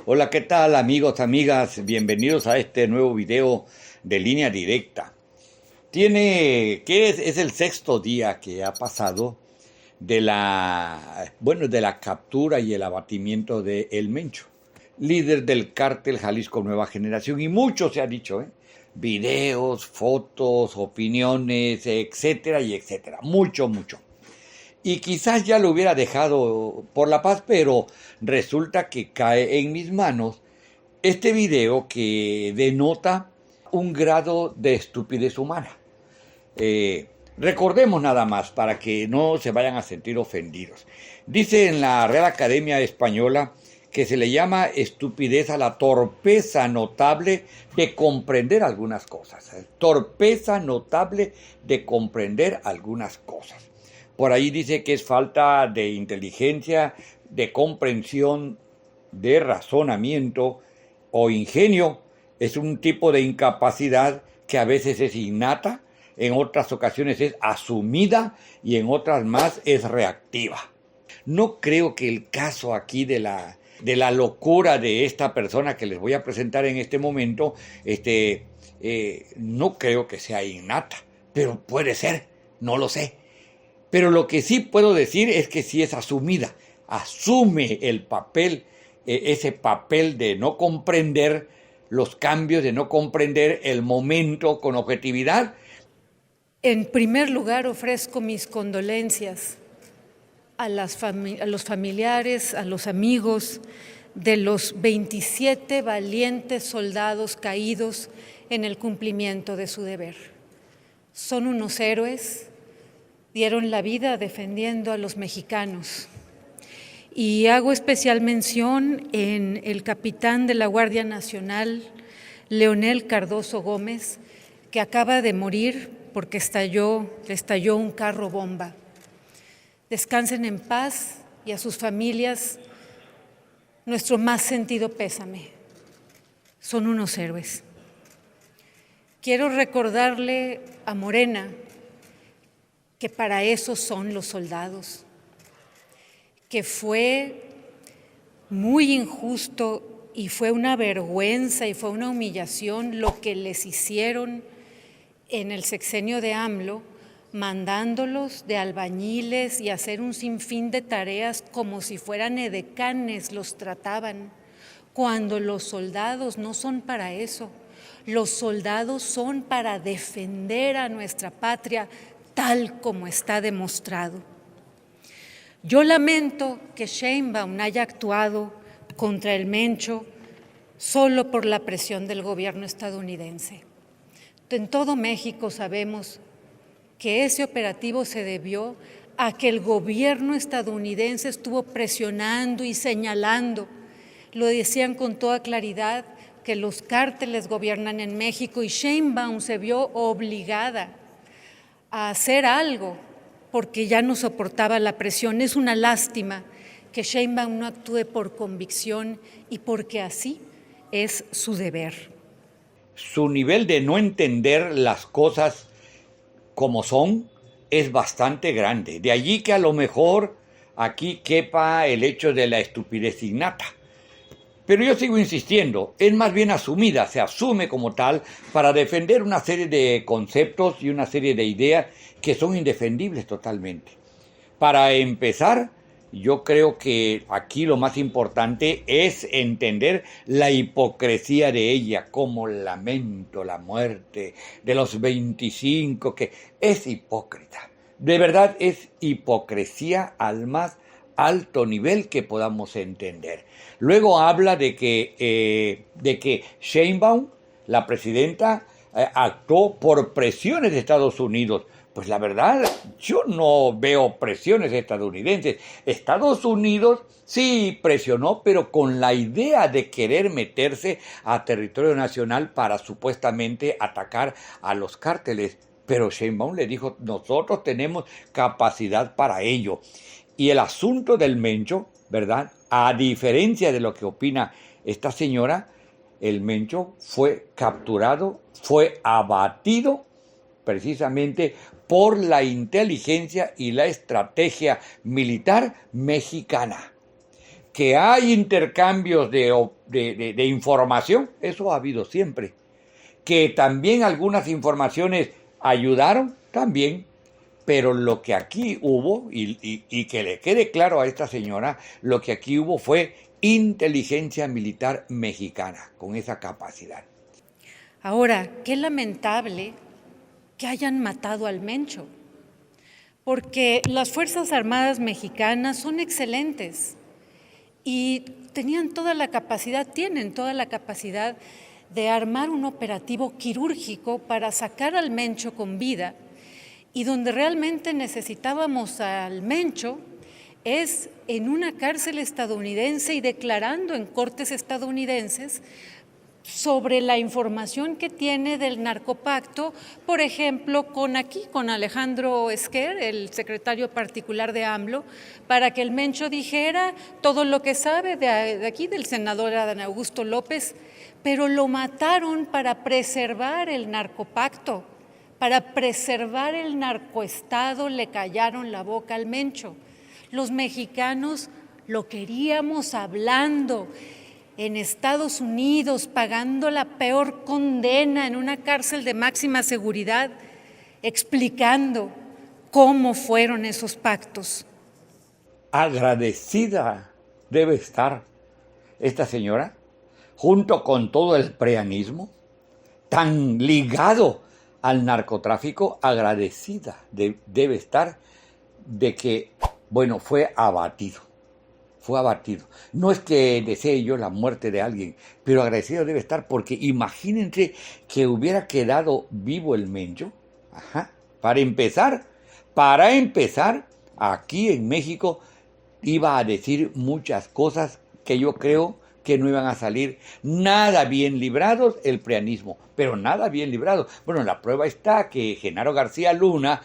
Hola, ¿qué tal amigos, amigas? Bienvenidos a este nuevo video de Línea Directa. Es el sexto día que ha pasado de la captura y el abatimiento de El Mencho, líder del cártel Jalisco Nueva Generación, y mucho se ha dicho, ¿eh? Videos, fotos, opiniones, etcétera y etcétera, mucho, mucho. Y quizás ya lo hubiera dejado por la paz, pero resulta que cae en mis manos este video que denota un grado de estupidez humana. Recordemos nada más para que no se vayan a sentir ofendidos. Dice en la Real Academia Española que se le llama estupidez a la torpeza notable de comprender algunas cosas. Torpeza notable de comprender algunas cosas. Por ahí dice que es falta de inteligencia, de comprensión, de razonamiento o ingenio. Es un tipo de incapacidad que a veces es innata, en otras ocasiones es asumida y en otras más es reactiva. No creo que el caso aquí de la locura de esta persona que les voy a presentar en este momento, no creo que sea innata, pero puede ser, no lo sé. Pero lo que sí puedo decir es que sí es asumida, asume el papel, ese papel de no comprender los cambios, de no comprender el momento con objetividad. En primer lugar, ofrezco mis condolencias a los familiares, a los amigos de los 27 valientes soldados caídos en el cumplimiento de su deber. Son unos héroes, dieron la vida defendiendo a los mexicanos. Y hago especial mención en el capitán de la Guardia Nacional, Leonel Cardoso Gómez, que acaba de morir porque le estalló un carro bomba. Descansen en paz y a sus familias nuestro más sentido pésame. Son unos héroes. Quiero recordarle a Morena que para eso son los soldados, que fue muy injusto y fue una vergüenza y fue una humillación lo que les hicieron en el sexenio de AMLO, mandándolos de albañiles y hacer un sinfín de tareas como si fueran edecanes, los trataban, cuando los soldados no son para eso. Los soldados son para defender a nuestra patria, tal como está demostrado. Yo lamento que Sheinbaum haya actuado contra El Mencho solo por la presión del gobierno estadounidense. En todo México sabemos que ese operativo se debió a que el gobierno estadounidense estuvo presionando y señalando. Lo decían con toda claridad que los cárteles gobiernan en México y Sheinbaum se vio obligada a hacer algo porque ya no soportaba la presión. Es una lástima que Sheinbaum no actúe por convicción y porque así es su deber. Su nivel de no entender las cosas como son es bastante grande. De allí que a lo mejor aquí quepa el hecho de la estupidez innata. Pero yo sigo insistiendo, es más bien asumida, se asume como tal para defender una serie de conceptos y una serie de ideas que son indefendibles totalmente. Para empezar, yo creo que aquí lo más importante es entender la hipocresía de ella, como lamento la muerte de los 25, que es hipócrita. De verdad es hipocresía al más alto nivel que podamos entender. Luego habla de que Sheinbaum, la presidenta, actuó por presiones de Estados Unidos. Pues la verdad, yo no veo presiones estadounidenses. Estados Unidos sí presionó, pero con la idea de querer meterse a territorio nacional para supuestamente atacar a los cárteles. Pero Sheinbaum le dijo, nosotros tenemos capacidad para ello. Y el asunto del Mencho, ¿verdad? A diferencia de lo que opina esta señora, el Mencho fue capturado, fue abatido precisamente por la inteligencia y la estrategia militar mexicana, que hay intercambios de información, eso ha habido siempre. Que también algunas informaciones ayudaron, también. Pero lo que aquí hubo, y que le quede claro a esta señora, lo que aquí hubo fue inteligencia militar mexicana, con esa capacidad. Ahora, qué lamentable que hayan matado al Mencho, porque las Fuerzas Armadas mexicanas son excelentes y tienen toda la capacidad de armar un operativo quirúrgico para sacar al Mencho con vida, y donde realmente necesitábamos al Mencho es en una cárcel estadounidense y declarando en cortes estadounidenses sobre la información que tiene del narcopacto, por ejemplo, con Alejandro Esquer, el secretario particular de AMLO, para que el Mencho dijera todo lo que sabe de aquí del senador Adán Augusto López, pero lo mataron para preservar el narcopacto, para preservar el narcoestado, le callaron la boca al Mencho. Los mexicanos lo queríamos hablando en Estados Unidos, pagando la peor condena en una cárcel de máxima seguridad, explicando cómo fueron esos pactos. Agradecida debe estar esta señora, junto con todo el preanismo, tan ligado al narcotráfico, agradecida debe estar de que, bueno, fue abatido. No es que desee yo la muerte de alguien, pero agradecido debe estar porque imagínense que hubiera quedado vivo el Mencho. Para empezar, aquí en México iba a decir muchas cosas que yo creo que no iban a salir nada bien librados el preanismo, pero nada bien librados. Bueno, la prueba está que Genaro García Luna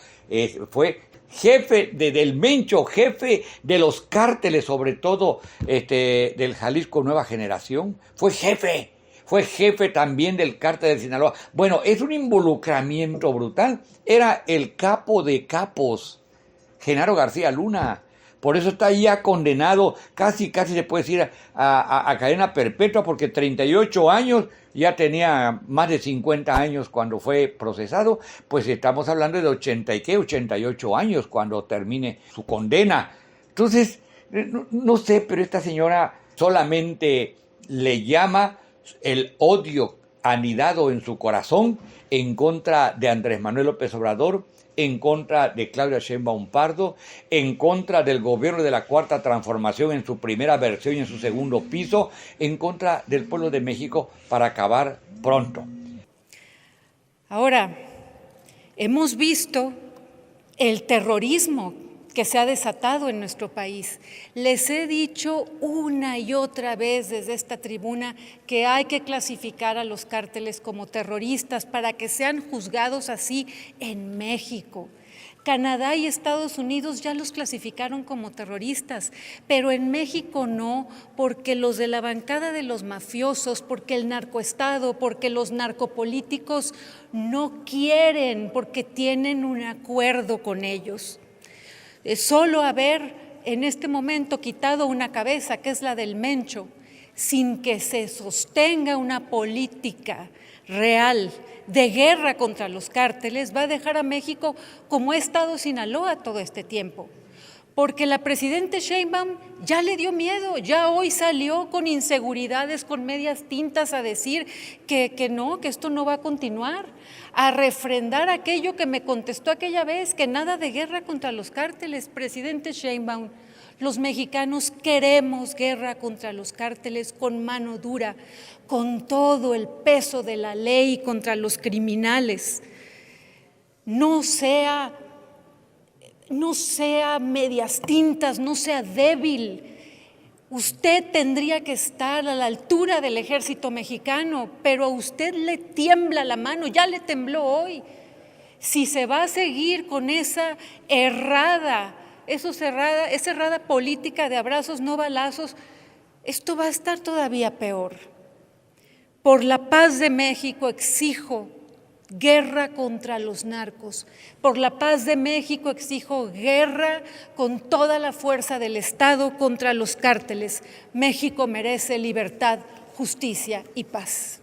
fue jefe del Mencho, jefe de los cárteles, sobre todo del Jalisco Nueva Generación, fue jefe también del cártel de Sinaloa. Bueno, es un involucramiento brutal, era el capo de capos, Genaro García Luna. Por eso está ya condenado, casi se puede decir, a cadena perpetua, porque 38 años, ya tenía más de 50 años cuando fue procesado, pues estamos hablando de 88 años cuando termine su condena. Entonces, no sé, pero esta señora solamente le llama el odio anidado en su corazón en contra de Andrés Manuel López Obrador, en contra de Claudia Sheinbaum Pardo, en contra del gobierno de la Cuarta Transformación en su primera versión y en su segundo piso, en contra del pueblo de México para acabar pronto. Ahora, hemos visto el terrorismo que se ha desatado en nuestro país. Les he dicho una y otra vez desde esta tribuna que hay que clasificar a los cárteles como terroristas para que sean juzgados así en México. Canadá y Estados Unidos ya los clasificaron como terroristas, pero en México no, porque los de la bancada de los mafiosos, porque el narcoestado, porque los narcopolíticos no quieren, porque tienen un acuerdo con ellos. Solo haber en este momento quitado una cabeza, que es la del Mencho, sin que se sostenga una política real de guerra contra los cárteles, va a dejar a México como ha estado Sinaloa todo este tiempo. Porque la presidenta Sheinbaum ya le dio miedo, ya hoy salió con inseguridades, con medias tintas a decir que no, que esto no va a continuar, a refrendar aquello que me contestó aquella vez, que nada de guerra contra los cárteles. Presidente Sheinbaum, los mexicanos queremos guerra contra los cárteles con mano dura, con todo el peso de la ley contra los criminales. No sea medias tintas, no sea débil. Usted tendría que estar a la altura del ejército mexicano, pero a usted le tiembla la mano, ya le tembló hoy. Si se va a seguir con esa errada política de abrazos, no balazos, esto va a estar todavía peor. Por la paz de México exijo guerra contra los narcos. Por la paz de México exijo guerra con toda la fuerza del Estado contra los cárteles. México merece libertad, justicia y paz.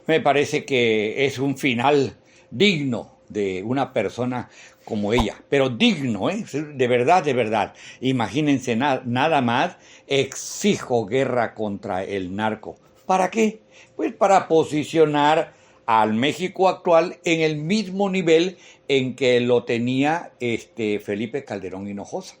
Me parece que es un final digno de una persona como ella, pero digno, de verdad, de verdad. Imagínense nada más, exijo guerra contra el narco. ¿Para qué? Pues para posicionar al México actual en el mismo nivel en que lo tenía Felipe Calderón Hinojosa,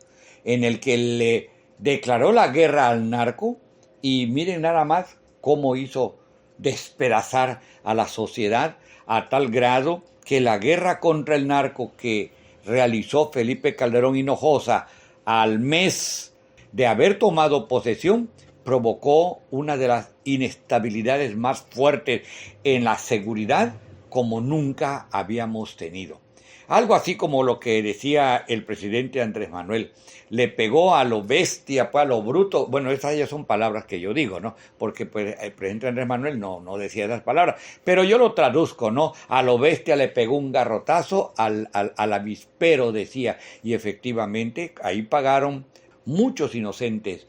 en el que le declaró la guerra al narco y miren nada más cómo hizo despedazar a la sociedad a tal grado que la guerra contra el narco que realizó Felipe Calderón Hinojosa al mes de haber tomado posesión provocó una de las inestabilidades más fuertes en la seguridad como nunca habíamos tenido. Algo así como lo que decía el presidente Andrés Manuel, le pegó a lo bestia, pues a lo bruto. Bueno, esas ya son palabras que yo digo, ¿no? Porque pues, el presidente Andrés Manuel no decía esas palabras, pero yo lo traduzco, ¿no? A lo bestia le pegó un garrotazo, al avispero decía, y efectivamente ahí pagaron muchos inocentes,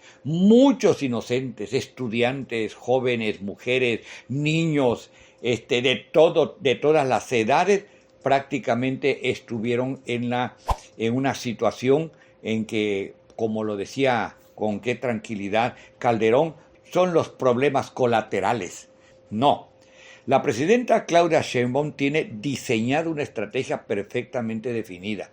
estudiantes, jóvenes, mujeres, niños, de todas las edades, prácticamente estuvieron en una situación en que, como lo decía con qué tranquilidad Calderón, son los problemas colaterales. No. La presidenta Claudia Sheinbaum tiene diseñada una estrategia perfectamente definida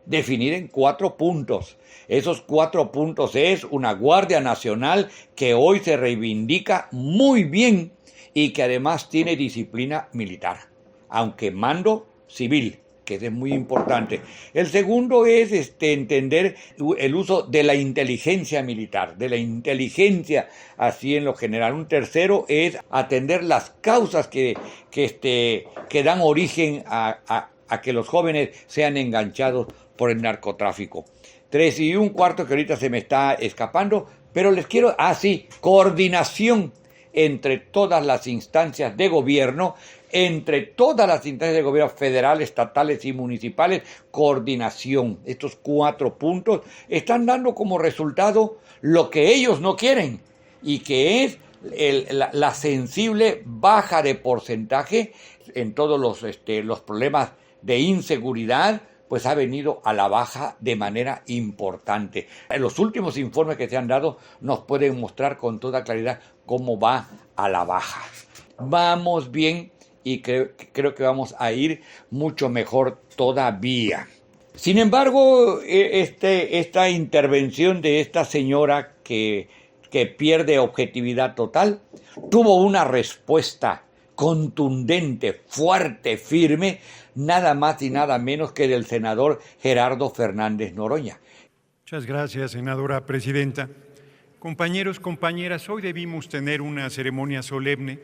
en 4 puntos. Esos 4 puntos es una Guardia Nacional que hoy se reivindica muy bien y que además tiene disciplina militar, aunque mando civil, que es muy importante. El segundo es entender el uso de la inteligencia militar, de la inteligencia así en lo general. Un tercero es atender las causas que dan origen a que los jóvenes sean enganchados por el narcotráfico. 3 y un cuarto que ahorita se me está escapando, pero les quiero, coordinación entre todas las instancias de gobierno, federales, estatales y municipales, coordinación. Estos 4 puntos están dando como resultado lo que ellos no quieren y que es la sensible baja de porcentaje en todos los problemas de inseguridad, pues ha venido a la baja de manera importante. Los últimos informes que se han dado nos pueden mostrar con toda claridad cómo va a la baja. Vamos bien y creo que vamos a ir mucho mejor todavía. Sin embargo, esta intervención de esta señora que pierde objetividad total, tuvo una respuesta contundente, fuerte, firme, nada más y nada menos que del senador Gerardo Fernández Noroña. Muchas gracias, senadora presidenta. Compañeros, compañeras, hoy debimos tener una ceremonia solemne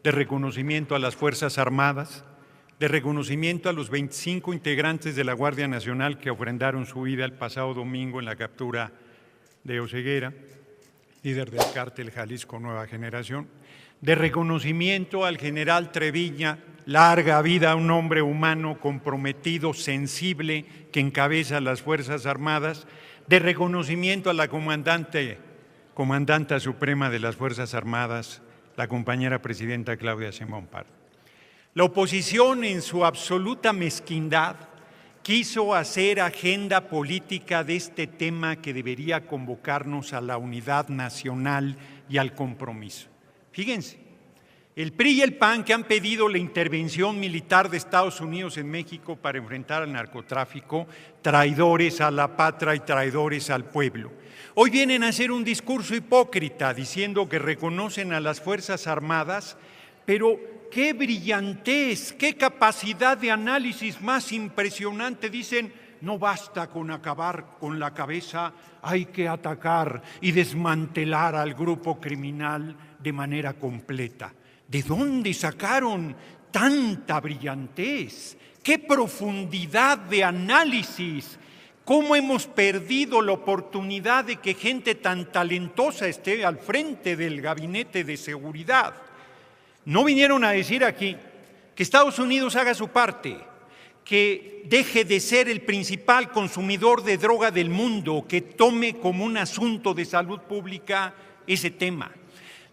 de reconocimiento a las Fuerzas Armadas, de reconocimiento a los 25 integrantes de la Guardia Nacional que ofrendaron su vida el pasado domingo en la captura de Oseguera, líder del cártel Jalisco Nueva Generación, de reconocimiento al general Treviña, larga vida a un hombre humano comprometido, sensible, que encabeza las Fuerzas Armadas, de reconocimiento a la comandanta suprema de las Fuerzas Armadas, la compañera presidenta Claudia Sheinbaum Pardo. La oposición, en su absoluta mezquindad, quiso hacer agenda política de este tema que debería convocarnos a la unidad nacional y al compromiso. Fíjense, el PRI y el PAN, que han pedido la intervención militar de Estados Unidos en México para enfrentar al narcotráfico, traidores a la patria y traidores al pueblo, hoy vienen a hacer un discurso hipócrita diciendo que reconocen a las Fuerzas Armadas, pero qué brillantez, qué capacidad de análisis más impresionante. Dicen, no basta con acabar con la cabeza, hay que atacar y desmantelar al grupo criminal de manera completa. ¿De dónde sacaron tanta brillantez? ¿Qué profundidad de análisis? ¿Cómo hemos perdido la oportunidad de que gente tan talentosa esté al frente del gabinete de seguridad? No vinieron a decir aquí que Estados Unidos haga su parte, que deje de ser el principal consumidor de droga del mundo, que tome como un asunto de salud pública ese tema.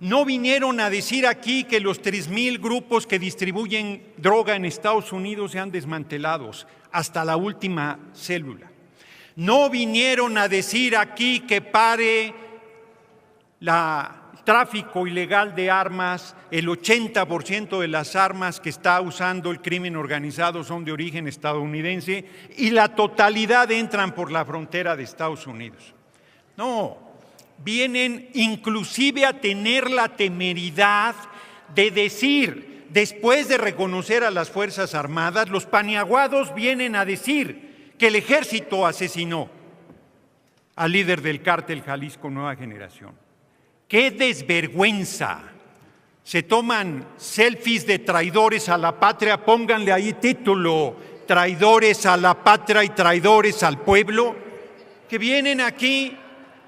No vinieron a decir aquí que los 3,000 grupos que distribuyen droga en Estados Unidos sean desmantelados hasta la última célula. No vinieron a decir aquí que pare el tráfico ilegal de armas. El 80% de las armas que está usando el crimen organizado son de origen estadounidense y la totalidad entran por la frontera de Estados Unidos. No, vienen inclusive a tener la temeridad de decir, después de reconocer a las Fuerzas Armadas, los paniaguados vienen a decir que el ejército asesinó al líder del cártel Jalisco Nueva Generación. ¡Qué desvergüenza! Se toman selfies de traidores a la patria, pónganle ahí título, traidores a la patria y traidores al pueblo, que vienen aquí,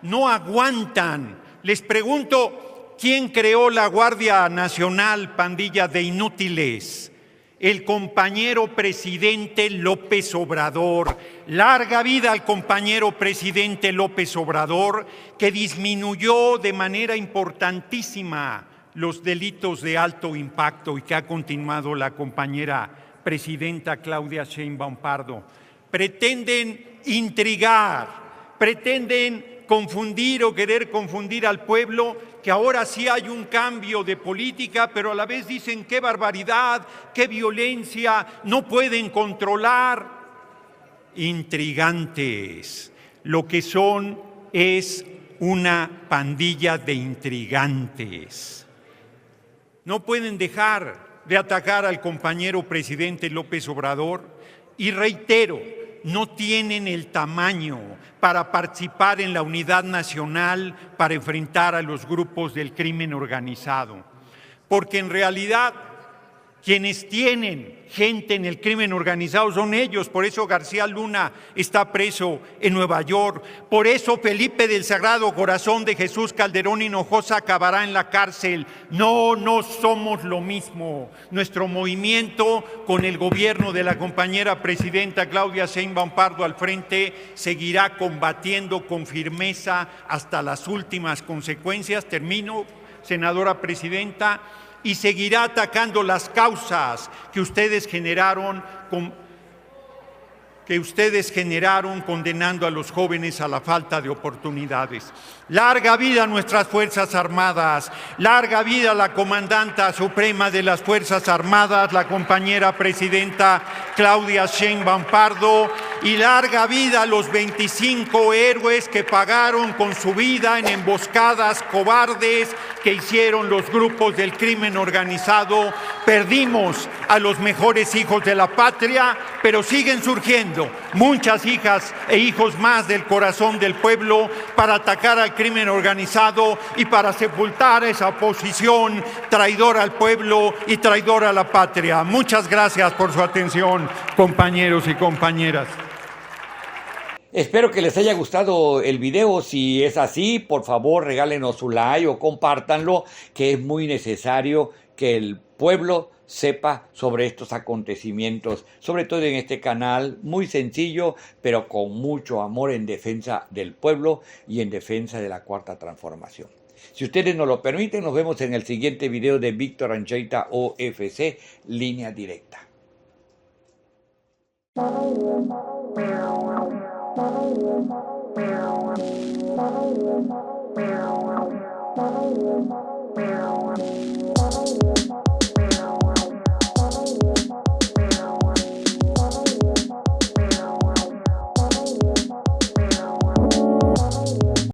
no aguantan. Les pregunto, ¿quién creó la Guardia Nacional, pandilla de inútiles? El compañero presidente López Obrador. Larga vida al compañero presidente López Obrador, que disminuyó de manera importantísima los delitos de alto impacto y que ha continuado la compañera presidenta Claudia Sheinbaum Pardo. Pretenden intrigar, pretenden confundir o querer confundir al pueblo, que ahora sí hay un cambio de política, pero a la vez dicen qué barbaridad, qué violencia, no pueden controlar. Intrigantes. Lo que son es una pandilla de intrigantes. No pueden dejar de atacar al compañero presidente López Obrador y reitero, no tienen el tamaño para participar en la unidad nacional para enfrentar a los grupos del crimen organizado. Porque en realidad quienes tienen gente en el crimen organizado son ellos. Por eso García Luna está preso en Nueva York. Por eso Felipe del Sagrado Corazón de Jesús Calderón Hinojosa acabará en la cárcel. No somos lo mismo. Nuestro movimiento, con el gobierno de la compañera presidenta Claudia Sheinbaum Pardo al frente, seguirá combatiendo con firmeza hasta las últimas consecuencias. Termino, senadora presidenta. Y seguirá atacando las causas que ustedes generaron condenando a los jóvenes a la falta de oportunidades. Larga vida a nuestras Fuerzas Armadas, larga vida a la comandanta suprema de las Fuerzas Armadas, la compañera presidenta Claudia Sheinbaum Pardo, y larga vida a los 25 héroes que pagaron con su vida en emboscadas cobardes que hicieron los grupos del crimen organizado. Perdimos a los mejores hijos de la patria, pero siguen surgiendo muchas hijas e hijos más del corazón del pueblo para atacar al crimen organizado y para sepultar esa oposición traidora al pueblo y traidora a la patria. Muchas gracias por su atención, compañeros y compañeras. Espero que les haya gustado el video. Si es así, por favor regálenos su like o compártanlo, que es muy necesario que el pueblo sepa sobre estos acontecimientos, sobre todo en este canal muy sencillo, pero con mucho amor en defensa del pueblo y en defensa de la Cuarta Transformación. Si ustedes nos lo permiten, nos vemos en el siguiente video de Víctor Ancheita OFC, Línea Directa.